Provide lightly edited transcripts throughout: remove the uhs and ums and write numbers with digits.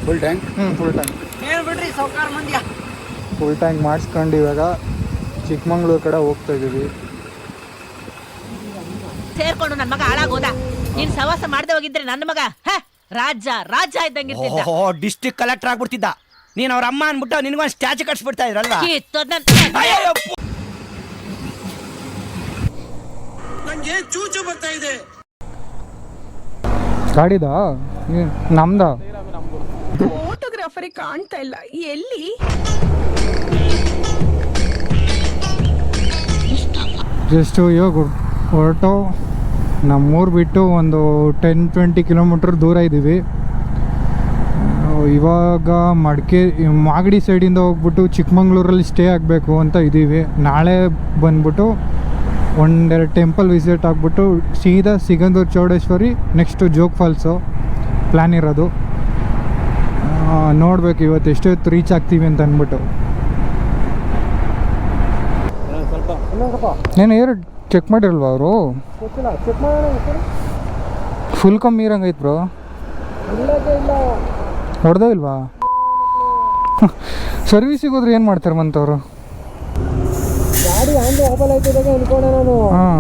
Full tank. Full tank. ಏನು ಬಿಡ್ರಿ ಸೌಕಾರ ಮಂದ್ಯ. Full tank ಮಾಡಿಸ್ಕೊಂಡು ಇವಾಗ ಚಿಕ್ಕಮಂಗ್ಳೂರು ಕಡೆ ಹೋಗ್ತಾ ಇದ್ದೀವಿ. ಸೇರ್ಕೊಂಡು ನನ್ನ ಮಗ ಹಾಳಾಗೋದ. ನೀನ್ ಸವಾಸ ಮಾಡದೆ ಹೋಗಿದ್ರೆ ನನ್ನ ಮಗ ರಾಜ ಇದ್ದಂಗಿರ್ತಿದ್ದ. District collector ಆಗ್ಬಿಡ್ತಿದ್ದ. ನೀನ್ ಅವ್ರ ಅಮ್ಮ ಅನ್ಬಿಟ್ಟು ನಿನ್ಗೊಂದು ಸ್ಟ್ಯಾಚು ಕಟ್ಸ್ಬಿಡ್ತಾ ಇದ್ರಲ್ವಾ. ನಂಗೆ ಚೂಚು ಬರ್ತಾ ಇದೆ. ಗಾಡಿದ ನಮ್ದ ಫೋಟೋಗ್ರಾಫರಿ ಕಾಣ್ತಾ ಇಲ್ಲ. ಎಲ್ಲಿ ಜಸ್ಟ್ ಇವಾಗ ಹೊರಟು ನಮ್ಮೂರು ಬಿಟ್ಟು ಒಂದು 10-20 ಕಿಲೋಮೀಟ್ರ್ ದೂರ ಇದ್ದೀವಿ. ಇವಾಗ ಮಾಗಡಿ ಸೈಡಿಂದ ಹೋಗ್ಬಿಟ್ಟು ಚಿಕ್ಕಮಂಗ್ಳೂರಲ್ಲಿ ಸ್ಟೇ ಆಗಬೇಕು ಅಂತ ಇದ್ದೀವಿ. ನಾಳೆ ಬಂದ್ಬಿಟ್ಟು ಒಂದೆರಡು ಟೆಂಪಲ್ ವಿಸಿಟ್ ಆಗಿಬಿಟ್ಟು ಸೀದಾ Sigandur Chowdeshwari, next Jog falls plan ಇರೋದು. ನೋಡ್ಬೇಕು ಇವತ್ತು ಎಷ್ಟೊತ್ತು ರೀಚ್ ಆಗ್ತೀವಿ ಅಂತ ಅಂದ್ಬಿಟ್ಟು. ಏನು ಏರ್ ಚೆಕ್ ಮಾಡಿರಲ್ವಾ ಅವರು? ಫುಲ್ ಕಮ್ಮಿ ಇರಂಗೈತೆ ಬ್ರೋ. ಹೊಡೆದೋ ಇಲ್ವಾ? ಸರ್ವಿಸಿಗೆ ಹೋದ್ರೆ ಏನು ಮಾಡ್ತಾರೆ ಮಂತವರು? ಹಾಂ,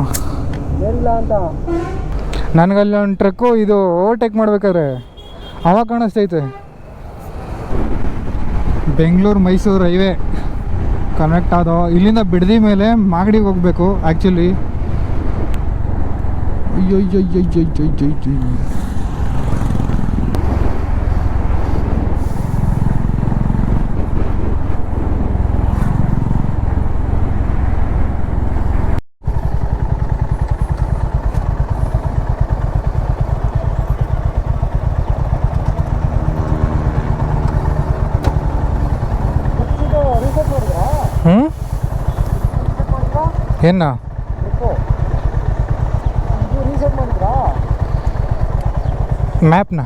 ನನಗಲ್ಲಿ ಒಂದು ಟ್ರಕ್ಕು ಇದು ಓವರ್ಟೇಕ್ ಮಾಡ್ಬೇಕಾದ್ರೆ ಅವಾಗ ಕಾಣಿಸ್ತೈತೆ. ಬೆಂಗಳೂರು ಮೈಸೂರು ಹೈವೇ ಕನೆಕ್ಟ್ ಆದೋ. ಇಲ್ಲಿಂದ ಬಿಡದಿ ಮೇಲೆ ಮಾಗಡಿಗೆ ಹೋಗ್ಬೇಕು ಆ್ಯಕ್ಚುಲಿ. ಅಯ್ಯೋ ಏನ ಮ್ಯಾಪ್ನ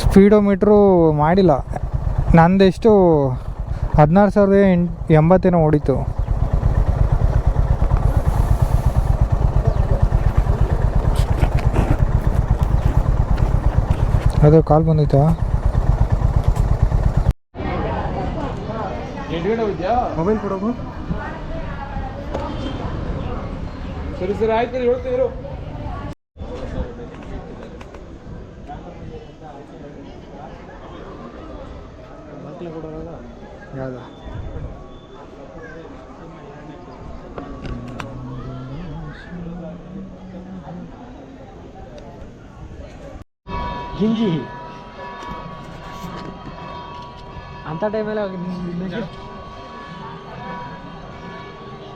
ಸ್ಪೀಡೋಮೀಟ್ರು ಮಾಡಿಲ್ಲ. ನಂದೆಷ್ಟು 16,080 ಹೊಡಿತು. ಅದು ಕಾಲ್ ಬಂದೈತಾ? ಮೊಬೈಲ್ ಕೊಡೋದು. ಸರಿ ಸರಿ ಆಯ್ತು ಹೇಳ್ತಿದ್ರು. ಯಾವ್ದು ಗಿಂಜಿ ಅಂಥ ಟೈಮಲ್ಲಿ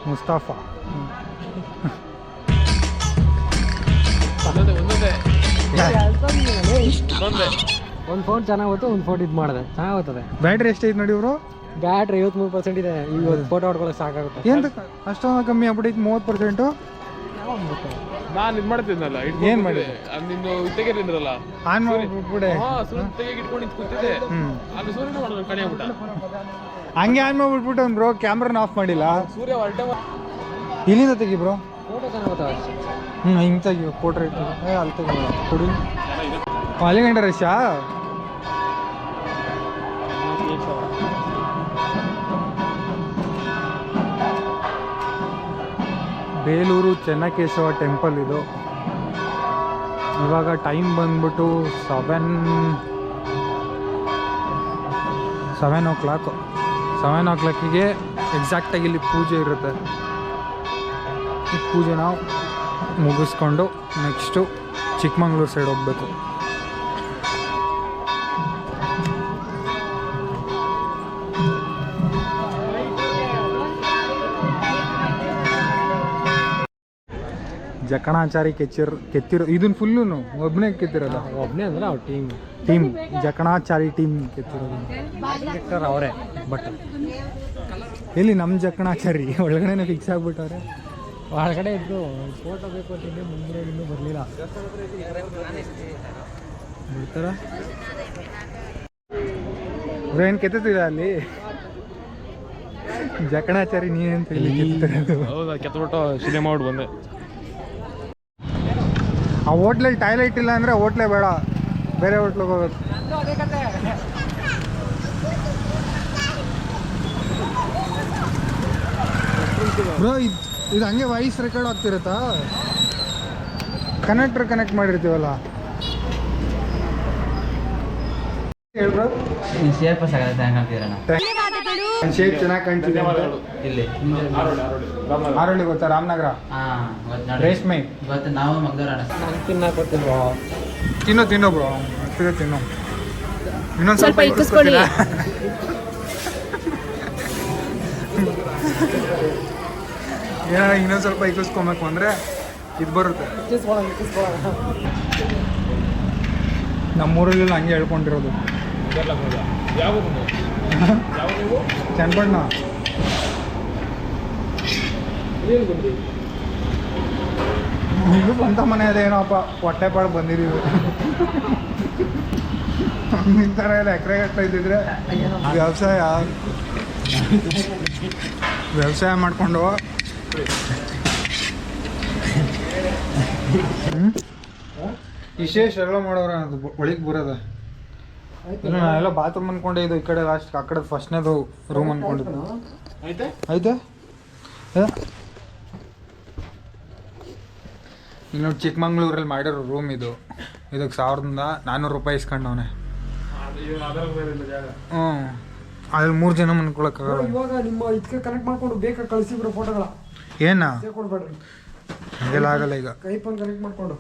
ಮುಸ್ತಾಫಾ ಒಂದು ಫೋನ್ ಚೆನ್ನಾಗಿ ಹೋಯ್ತು, ಒಂದು ಫೋನ್ ಇದು ಮಾಡಿದೆ ಚೆನ್ನಾಗಿ ಹೋಗ್ತದೆ. ಬ್ಯಾಟ್ರಿ ಎಷ್ಟೈತೆ ನೋಡಿ ಇವರು? ಬ್ಯಾಟ್ರಿ 53% ಇದೆ. ಈಗ ಫೋಟೋ ಹೊಡ್ಕೊಳ್ಳೋಕೆ ಸಾಕಾಗುತ್ತೆ. ಏನು ಅಷ್ಟೊಂದು ಕಮ್ಮಿ ಆಗ್ಬಿಟ್ಟೈತೆ? 30%. ನಾನು ಇದು ಮಾಡ್ತಿದ್ನಲ್ಲ, ಏನು ಮಾಡಿದೆ? ನಿಂದು ತೆಗೆದಿದ್ರಲ್ಲ ಆನ್ ಮಾಡ್ಬಿಟ್ಬಿಡೆ. ತೆಗೆ ಇಟ್ಕೊಂಡು ಕೂತಿದ್ದೆ. ಅಲ್ಲಿ ಸೂರ್ಯನ ಮಾಡೋದು ಕಣಿ ಆಗ್ಬಿಟ್ಟ. ಹಂಗೆ ಆನ್ ಮಾಡ್ಬಿಟ್ಬಿಟ್ಟು ಒಂದು ಬ್ರೋ ಕ್ಯಾಮ್ರಾನ ಆಫ್ ಮಾಡಿಲ್ಲ. ಸೂರ್ಯ ಹೊರಟೆ ಇಲ್ಲಿಂದ ತೆಗಿ ಬ್ರೋ. ಫೋಟೋ ಚೆನ್ನಾಗಿ ಹೋಗ್ತವೆ. ಹಿಂಗೆ ತೆಗಿ ಪೋಟ್ರೇಟ್. ಅಲ್ಲಿ ತೆಗಿ ಕೊಡಿ. ಅಲ್ಲಿಗಂಟ ರಶಾ ಬೇಲೂರು ಚೆನ್ನಕೇಶವ ಟೆಂಪಲ್ ಇದು. ಇವಾಗ ಟೈಮ್ ಬಂದ್ಬಿಟ್ಟು 7 o'clock. 7 o'clockಗೆ ಎಕ್ಸಾಕ್ಟಾಗಿ ಇಲ್ಲಿ ಪೂಜೆ ಇರುತ್ತೆ. ಈ ಪೂಜೆ ನಾವು ಮುಗಿಸ್ಕೊಂಡು ನೆಕ್ಸ್ಟು ಚಿಕ್ಕಮಂಗ್ಳೂರು ಸೈಡ್ ಹೋಗಬೇಕು. ಜಕಣಾಚಾರಿ ಕೆತ್ತಿರೋ ಇದನ್ನ ಫುಲ್ಲು ಒಬ್ಬನೇ ಕೆತ್ತಿರೋದು. ಒಬ್ಬನೇ ಅಂದ್ರೆ ಅವ್ರ ಟೀಮ್ ಜಕಣಾಚಾರಿ ಟೀಮ್ ಕೆತ್ತಿರೋದು. ಅವರೇ ಬಟ್ ಎಲ್ಲಿ ನಮ್ಮ ಜಕಣಾಚಾರಿ ಒಳಗಡೆ ಫಿಕ್ಸ್ ಆಗಿಬಿಟ್ಟವ್ರೆ. ಒಳಗಡೆ ಇದ್ದು ಫೋಟೋ ಬೇಕು ಅಂತಿದ್ದೆ, ಮುಂದೆ ಇನ್ನೂ ಬರಲಿಲ್ಲ. ಬಿಡ್ತಾರ ಏನು ಕೆತ್ತಿದೆ ಅಲ್ಲಿ? ಜಕಣಾಚಾರಿ ನೀನೇನು ಹೌದಾ ಕೆತ್ತಬಿಟ್ಟು ಶಿಲೆ ಮಾಡ್ಬಿಟ್ಟು ಬಂದೆ. ಆ ಹೋಟ್ಲಲ್ಲಿ ಟಾಯ್ಲೆಟ್ ಇಲ್ಲ ಅಂದರೆ ಹೋಟ್ಲೇ ಬೇಡ, ಬೇರೆ ಹೋಟ್ಲಿಗೆ ಹೋಗೋದು. ಬ್ರೋ ಇದು ಹಂಗೆ ವಾಯ್ಸ್ ರೆಕಾರ್ಡ್ ಆಗ್ತಿರುತ್ತಾ? ಕನೆಕ್ಟ್ ಮಾಡಿರ್ತೀವಲ್ಲ. ಹೇಳ್ಬ್ರೋ ಶೇಪ್ ಶೇಪ್ ಚೆನ್ನಾಗಿ ಕಾಣ್ತಿದೆ. ಇಲ್ಲಿ ಆರೋಳಿ ಗೊತ್ತಾ? ರಾಮನಗರ ರೇಷ್ಮೆ. ಇವತ್ತು ನಾವು ಮಗ್ದೋರಣ ತಿನ್ನೋ ಬ್ರೋ, ತಿನ್ನೋ. ಇನ್ನೊಂದು ಸ್ವಲ್ಪ ಇಕ್ಕಿಸ್ಕೊಳ್ಳಿ. ಇನ್ನೊಂದು ಸ್ವಲ್ಪ ಇಕ್ಕಿಸ್ಕೊಬೇಕು ಅಂದರೆ ಇದು ಬರುತ್ತೆ. ನಮ್ಮೂರಲ್ಲಿ ಹಂಗೆ ಹೇಳ್ಕೊಂಡಿರೋದು. ಯಾವ ಚನ್ನಬಣ್ಣ ಇದು ಸ್ವಂತ ಮನೆ ಅದೇನೋಪ್ಪ, ಹೊಟ್ಟೆಪಾಡು ಬಂದಿದ್ದೀವಿ. ಈ ಥರ ಎಲ್ಲ ಎಕರೆ ಗಟ್ಟಲೆ ಇದ್ದಿದ್ರೆ ವ್ಯವಸಾಯ ಮಾಡಿಕೊಂಡು ವಿಶೇಷ ಎಲ್ಲ ಮಾಡೋರ ಅದು ಒಳಗೆ ಬರೋದ. ಇಲ್ಲ ನಾನೆಲ್ಲ ಬಾತ್ರೂಮ್ ಅನ್ಕೊಂಡೆ, ಇದು ಈ ಕಡೆ ಲಾಸ್ಟ್ ಆ ಕಡೆ ಫಸ್ಟ್ನೇದು ರೂಮ್ ಅನ್ಕೊಂಡಿದ್ದು. ಆಯ್ತಾ ಇನ್ನು ಚಿಕ್ಕಮಂಗ್ಳೂರಲ್ಲಿ ಮಾಡಿರೋ ರೂಮ್ ಇದು. ಇದಕ್ಕೆ 1400 ರೂಪಾಯಿ ಇಸ್ಕೊಂಡವನೆ. ಹ್ಞೂ ಅದ್ರಲ್ಲಿ 3 ಜನ ಮನ್ಕೊಳಕ್ಕಾಗಲ್ಲ. ಇವಾಗ ನಿಮ್ಮ ಇದಕ್ಕೆ ಕನೆಕ್ಟ್ ಮಾಡ್ಕೊಂಡು ಬೇಕಾ ಕಳಿಸಿಬ್ರು ಫೋಟೋಗಳ ಏನ ಕೊಡ್ಬೇಡ್ರಿ, ಹಂಗೆಲ್ಲ ಆಗಲ್ಲ ಈಗ. ಕೈಪನ್ ಕನೆಕ್ಟ್ ಮಾಡ್ಕೊಂಡು